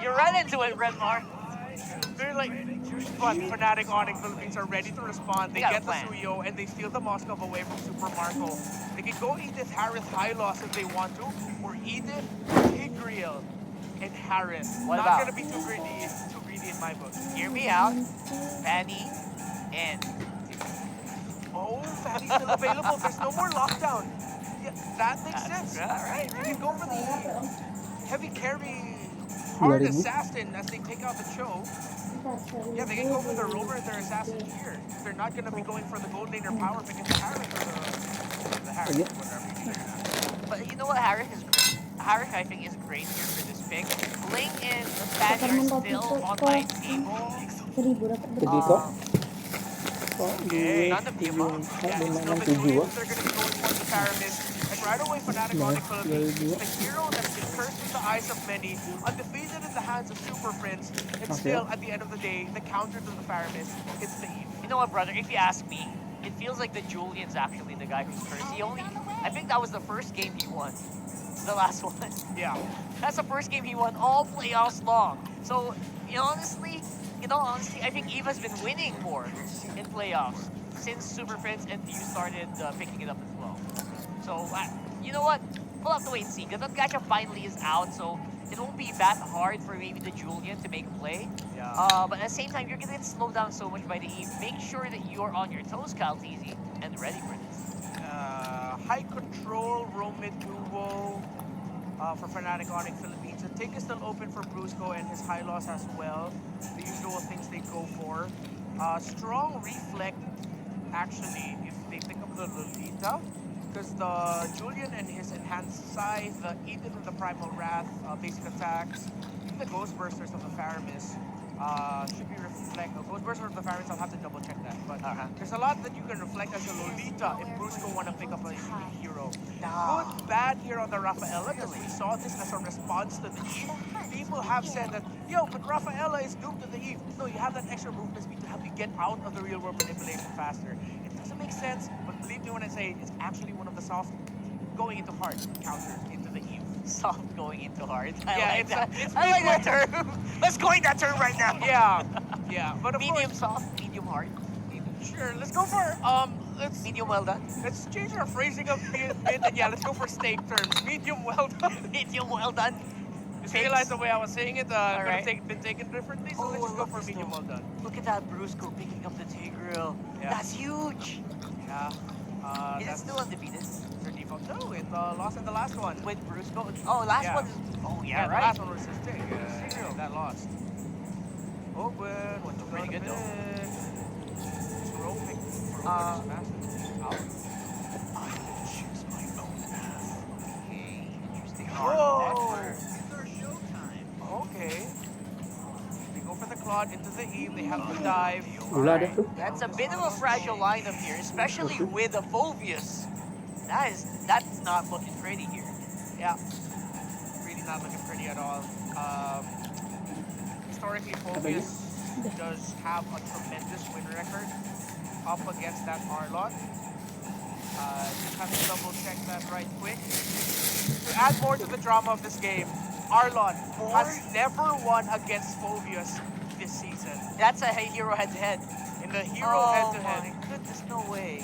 You run into it, Redmar. They're like, but Fnatic Onyx Philippines are ready to respond. They got a get the plan. Suyo and they steal the Moskov away from Super Marco. They can go Edith, Harith, high loss if they want to, or Edith, Tigreal, and Harith. What Not about? gonna be too greedy in my book. Hear me out. Fanny and Oh, Fanny's still available. There's no more lockdown. Yeah, that makes sense. right, You right. can go for the heavy carry hard 2000. assassin as they take out the Cho. Yeah, they can go for the rover and their assassin here. They're not gonna be going for the gold lane or power pick and the Harith or the Harith, Okay. whatever. But you know what? Harith is great. Harith, I think, is great here for this pick. Ling and Fanny are still on my table. 7 kok. Kok Okay. gue None of the above. 7, Yeah, it's still 5, 6, between 7 ah. they're gonna be going for the Paramis. And right away, Fnatic Nice. Onyx Philippines, Dari 2. the hero that's been cursed with the eyes of many, undefeated in the hands of Super Prince, and Okay. still, at the end of the day, the counter to the Paramis, it's the Eve. You know what, brother? If you ask me, it feels like the Julian's actually the guy who's cursed. I think that was the first game he won. The last one. Yeah. That's the first game he won all playoffs long. So, honestly, I think Eve has been winning more in playoffs since Super Prince and Fuse started picking it up as well. So, you know what? We'll have to wait and see. Because that gacha finally is out, so it won't be that hard for maybe the Julian to make a play. Yeah. But at the same time, you're going to get slowed down so much by the Eve. Make sure that you're on your toes, Calteezy, and ready for this. High control, Romid duo for Fnatic Onyx Philippines. The take is still open for Brusco and his high loss as well. The usual things they go for. Strong reflect, actually, if they pick up the Lolita. Because the Julian and his enhanced scythe, the Edith and the Primal Wrath, basic attacks, even the Ghost Bursters of the Faramis should be reflect. Ghost Bursters of the Faramis, I'll have to double check that. But there's a lot that you can reflect as a Lolita if Brusco want to pick up a unique hero. Good, bad here on the Rafaela, because we saw this as a response to the Eve. People have said that, yo, but Rafaela is doomed to the Eve. No, you have that extra movement speed to help you get out of the real world manipulation faster. It doesn't make sense, but believe me when I say it's actually one of the soft going into hard counters into the Eve. Soft going into hard. Yeah, I like that term. Let's coin that term right now. Yeah, yeah, but of Medium course, soft, medium hard. sure. Let's go for Medium well done. let's change our phrasing a bit, and yeah, let's go for steak terms. Medium well done. Medium well done. Just realized the way I was saying it could right. have been taken differently, so Oh, let's just I go love for this medium though. well done. Look at that Brusco picking up the Tigreal. Yeah. That's huge. Yeah. Is it That's still undefeated? their default. No, it lost in the last one. With Brusco? Oh, last Yeah. one is... Oh, yeah, The right. last one was his thing. That lost. Open. What's Pretty good, though. Throw pick. Uh, Out. I will choose my own path. Okay, interesting. Whoa. It's our showtime. Okay. They go for the Claude into the Eve. They have to dive. Gula ada tuh. That's a bit of a fragile lineup here, especially with a Phobius. That's not looking pretty here. Yeah. Really not looking pretty at all. Historically, Phobius does have a tremendous win record up against that Arlot. Just have to double check that right quick. To add more to the drama of this game, Arlot has never won against Phobius this season. That's a hero head-to-head. In the hero head-to-head. Oh my goodness, no way.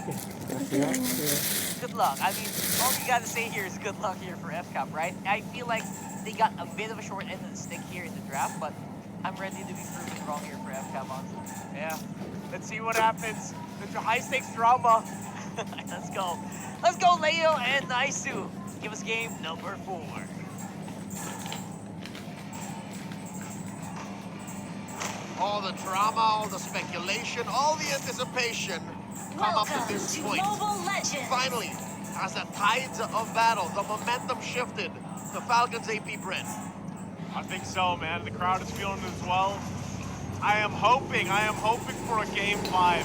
Kasih ya. Good luck. I mean, all you gotta say here is good luck here for Fcap, right? I feel like they got a bit of a short end of the stick here in the draft, but I'm ready to be proven wrong here for Fcap, honestly. Yeah. Let's see what happens. There's a high-stakes drama. Let's go. Let's go, Leo and Naisu. Give us game number 4. All the drama, all the speculation, all the anticipation come up to this point. Finally, as the tides of battle, the momentum shifted to Falcons AP Brent. I think so, man. The crowd is feeling it as well. I am hoping for a game 5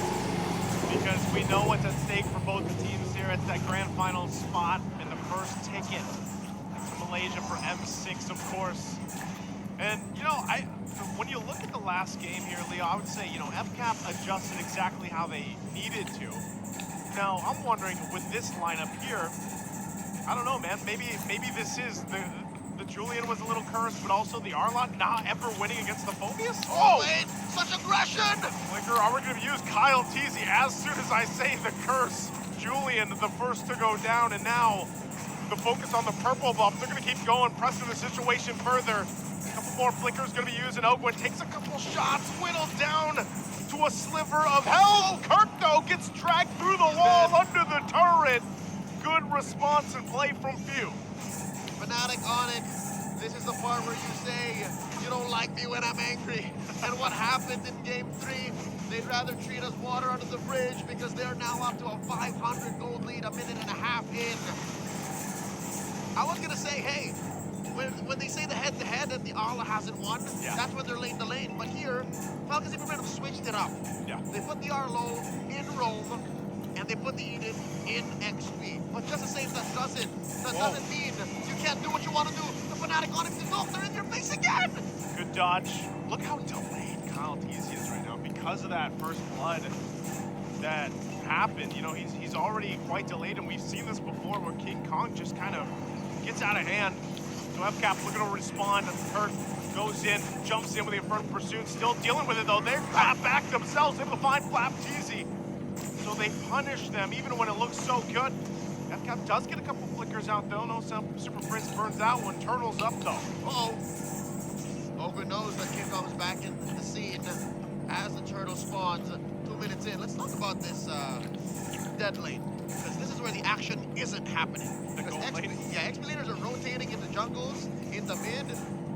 because we know what's at stake for both the teams here. It's that grand final spot and the first ticket to Malaysia for M6, of course. And, when you look at the last game here, Leo, I would say, Fcap adjusted exactly how they needed to. Now, I'm wondering, with this lineup here, I don't know, man, maybe this is the Julian was a little cursed, but also the Arlot not ever winning against the Phobius. Oh, wait, such aggression! Flicker, are we going to use Kyle Teasy as soon as I say the curse? Julian, the first to go down, and now the focus on the purple buff. They're going to keep going, pressing the situation further. A couple more flickers going to be used, and Ogwin takes a couple shots, whittled down to a sliver of health. Kirk, though, gets dragged through the wall under the turret. Good response and play from Few. Fnatic Onyx, this is the part where you say, you don't like me when I'm angry. And what happened in game 3, they'd rather treat us water under the bridge because they're now up to a 500 gold lead a minute and a half in. I was gonna say, hey, when they say the head-to-head and the Arla hasn't won, that's when they're lane to lane. But here, Falcons even have switched it up. Yeah. They put the Arlo in Rome, and they put the Eden in XP. But just the same, that doesn't mean you can't do what you want to do. The Fnatic Onyx is off, they're in your face again! Good dodge. Look how delayed Kyle Teasy is right now because of that first blood that happened. You know, he's already quite delayed, and we've seen this before where King Kong just kind of gets out of hand. So Fcap looking to respond. Kirk goes in, jumps in with the Infernal Pursuit, still dealing with it though. They're back themselves, able to find Flap Teasy. So they punish them even when it looks so good. Fcap does get a couple flickers out though. No, some Super Prince burns out one. Turtle's up though. Uh-oh. Ogre knows that King Kong's back in the scene as the turtle spawns 2 minutes in. Let's talk about this dead lane, because this is where the action isn't happening. The gold lane? Yeah, XP leaders are rotating into jungles, in the mid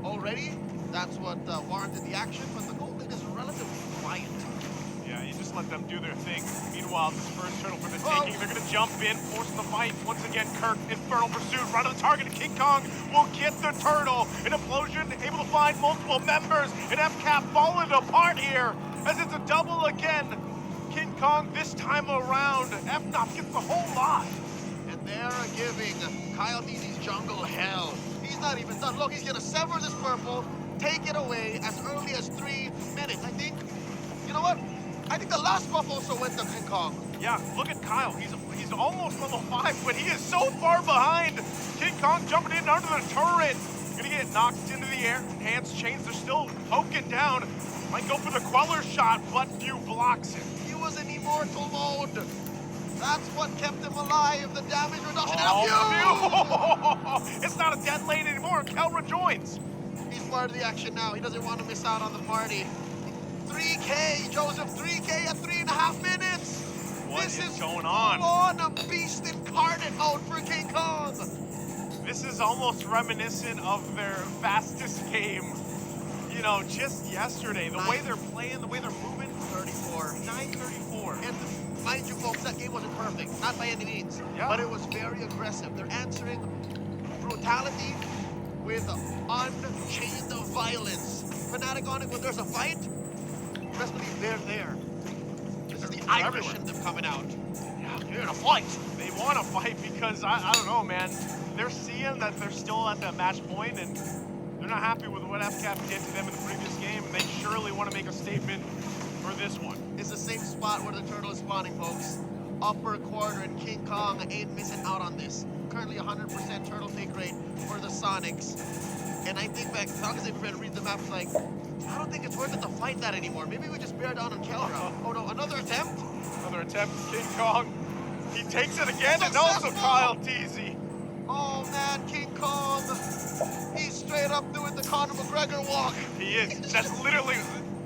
already. That's what warranted the action, but the gold lane is relatively quiet. Yeah, you just let them do their thing. Meanwhile, this first turtle for the taking, they're gonna jump in, force the fight. Once again, Kirk, Infernal Pursuit, right on the target, and King Kong will get the turtle. An implosion, able to find multiple members, and Fcap falling apart here, as it's a double again. King Kong this time around, Fnop gets the whole lot. And they're giving Kyle Teasy's jungle hell. He's not even done. Look, he's gonna sever this purple, take it away as early as 3 minutes. I think, you know what? I think the last buff also went to King Kong. Yeah, look at Kyle. He's almost level 5, but he is so far behind. King Kong jumping in under the turret. Gonna get knocked into the air. Hands chains, they're still poking down. Might go for the Queller shot, but Few blocks it. He was in immortal mode. That's what kept him alive. The damage reduction. Oh, Few! It's not a dead lane anymore. Kel rejoins. He's part of the action now. He doesn't want to miss out on the party. 3K, Joseph, 3K at 3.5 minutes. What this is going on? On a beast incarnate out for King Kong. This is almost reminiscent of their fastest game. You know, just yesterday, the way they're playing, the way they're moving. 34. 9:34. And mind you, folks, that game wasn't perfect, not by any means, but it was very aggressive. They're answering brutality with unchained violence. Fnatic Onyx, when there's a fight, best believe they're there. This is the Irish in them coming out. Yeah, they're in a fight. They want to fight because, I don't know, man. They're seeing that they're still at that match point, and they're not happy with what Fcap did to them in the previous game, and they surely want to make a statement for this one. It's the same spot where the turtle is spawning, folks. Upper quarter, and King Kong ain't missing out on this. Currently 100% turtle take rate for the Sonics. And I think back, Falcons, if we read the map, it's like, I don't think it's worth it to fight that anymore. Maybe we just bear down on Kelra. Oh no, another attempt? Another attempt, King Kong. He takes it again, and also Kyle Teasy. Oh man, King Kong. He's straight up doing the Conor McGregor walk. He is. That's literally,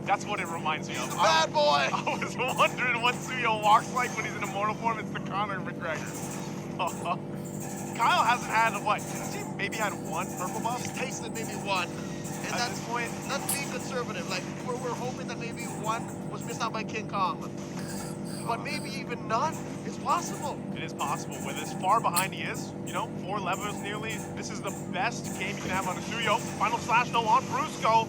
that's what it reminds me of. He's a bad boy. I was wondering what Suyo walks like when he's in immortal form. It's the Conor McGregor. Kyle hasn't had, what, has he maybe had one purple buff? He's tasted maybe one. And At this point, that's being conservative. Like, we're hoping that maybe one was missed out by King Kong. But maybe even none. It's possible. it is possible. With as far behind he is, you know, 4 levels nearly, this is the best game you can have on a Suyo. Final slash though on Brusco.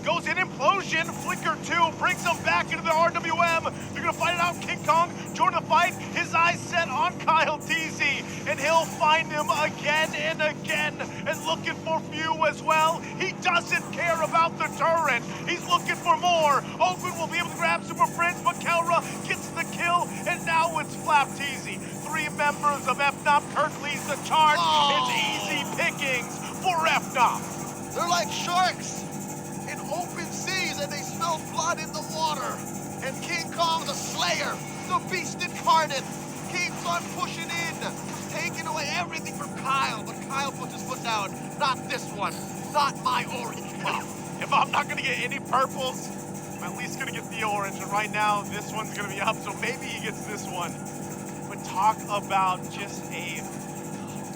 Goes in implosion, flicker 2, brings him back into the RWM. They're gonna fight it out. King Kong joining the fight. His eyes set on Kyle Teasy, and he'll find him again and again. And looking for Few as well. He doesn't care about the turret. He's looking for more. Open will be able to grab Super Prince, but Kelra gets the kill, and now it's Flap Teasy. 3 members of Fnop. Kirk leads the charge. It's easy pickings for Fnop. They're like sharks in open seas and they smell blood in the water. And King Kong, the Slayer, the beast incarnate, keeps on pushing in, taking away everything from Kyle. But Kyle puts his foot down. Not this one. Not my orange pop. If I'm not gonna get any purples, I'm at least gonna get the orange. And right now, this one's gonna be up, so maybe he gets this one. But talk about just a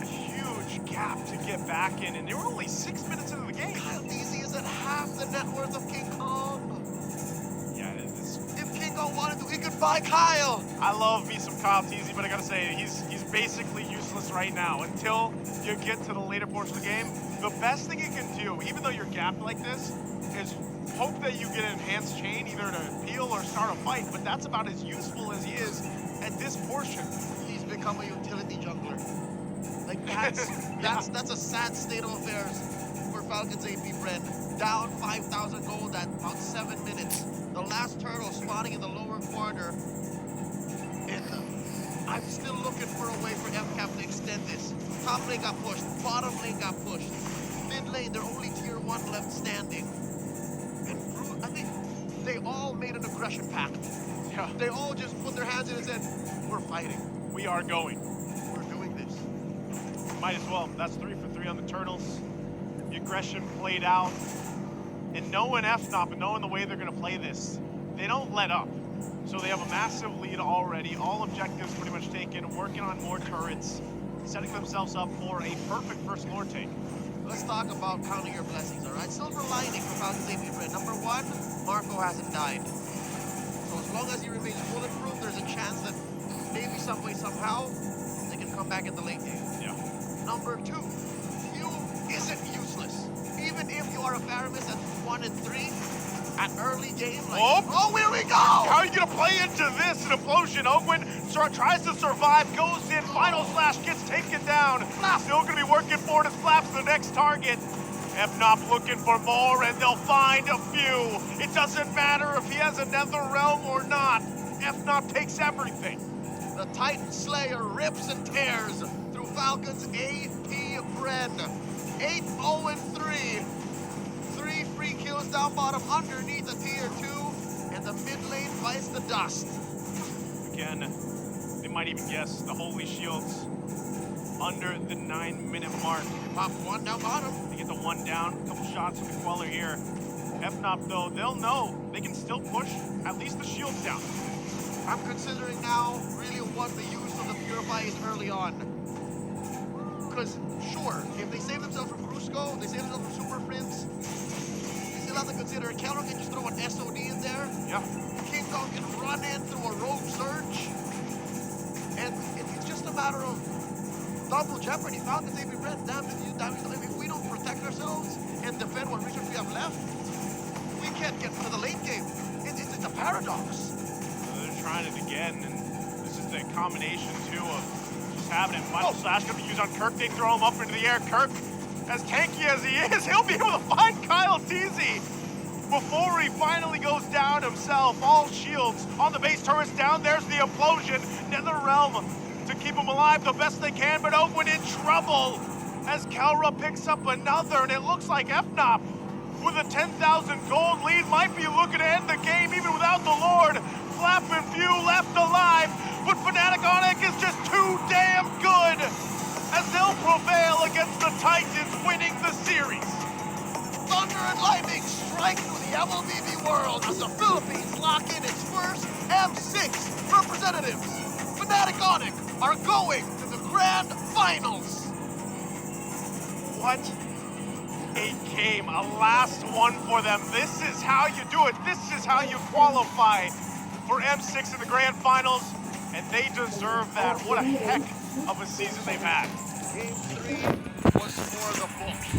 huge gap to get back in, and they were only 6 minutes into the game. Kyle Deasy is at half the net worth of King Kong. Yeah, it is. If King Kong wanted to, he could buy Kyle. I love me some Kyle Teasy, but I gotta say, he's basically useless right now until you get to the later portion of the game. The best thing you can do, even though you're gapped like this, is hope that you get an enhanced chain, either to peel or start a fight, but that's about as useful as he is at this portion. He's become a utility jungler. Like that's a sad state of affairs for Falcons AP Bren. Down 5,000 gold at about 7 minutes. The last turtle spawning in the lower corner. And I'm still looking for a way for Fcap to extend this. Top lane got pushed, bottom lane got pushed. Mid lane, they're only tier 1 left standing. And I think they all made an aggression pact. Yeah, They all just put their hands in and said, we're fighting. we are going. We're doing this. Might as well. That's 3 for 3 on the turtles. The aggression played out. And knowing Fnop and knowing the way they're going to play this, they don't let up. So they have a massive lead already. All objectives pretty much taken, working on more turrets, setting themselves up for a perfect first lore take. Let's talk about counting your blessings, all right? Silver lining for Falcons AP Bren. Number 1, Marco hasn't died. So as long as he remains bulletproof, there's a chance that maybe some way, somehow, they can come back in the late game. Yeah. Number 2, you isn't useless. Even if you are a Faramis at 1 and 3, at early game, like, oh, here we go! How are you going to play into this? An implosion. Ogwin tries to survive, goes in, final slash, gets taken down. Still going to be working for it as Flaps the next target. Fnop looking for more, and they'll find a few. It doesn't matter if he has another realm or not. Fnop takes everything. The Titan Slayer rips and tears through Falcons AP Bren. 8-0-3. 3 free kills down bottom underneath the tier 2, and the mid lane bites the dust. Again, they might even guess the Holy Shields under the 9-minute mark. Pop 1 down bottom. They get the 1 down, a couple shots with the Queller here. Fnop, though, they'll know they can still push at least the shields down. I'm considering now really what the use of the Purify is early on. Because, sure, if they save themselves from Brusco, they save themselves from Super Prince, you still have to consider Keller can just throw an SOD in there. Yeah. King Kong can run in through a rogue surge. And it's just a matter of double jeopardy. Falcons AP Bren, damn it, if we don't protect ourselves and defend what resources we have left, we can't get to the late game. It's a paradox. They're trying it again, and this is the combination, too, of just having it. Final slash going to be used on Kirk. They throw him up into the air. Kirk, as tanky as he is, he'll be able to find Kyle Teasy before he finally goes down himself. All shields on the base turrets down. There's the implosion. NetherRealm to keep him alive the best they can, but Ogwin in trouble as Kelra picks up another, and it looks like Fnop with a 10,000 gold lead might be looking to end the game even without the Lord. Flap and few left alive, but Fnatic Onyx is just too damn good as they'll prevail against the Titans, winning the series. Thunder and lightning strike through the MLBB world as the Philippines lock in its first M6 representatives. Fnatic Onyx are going to the grand finals. What a game, a last one for them. This is how you do it. This is how you qualify for M6 in the grand finals, and they deserve that. What a heck of a season they've had. Game 3 was for the books.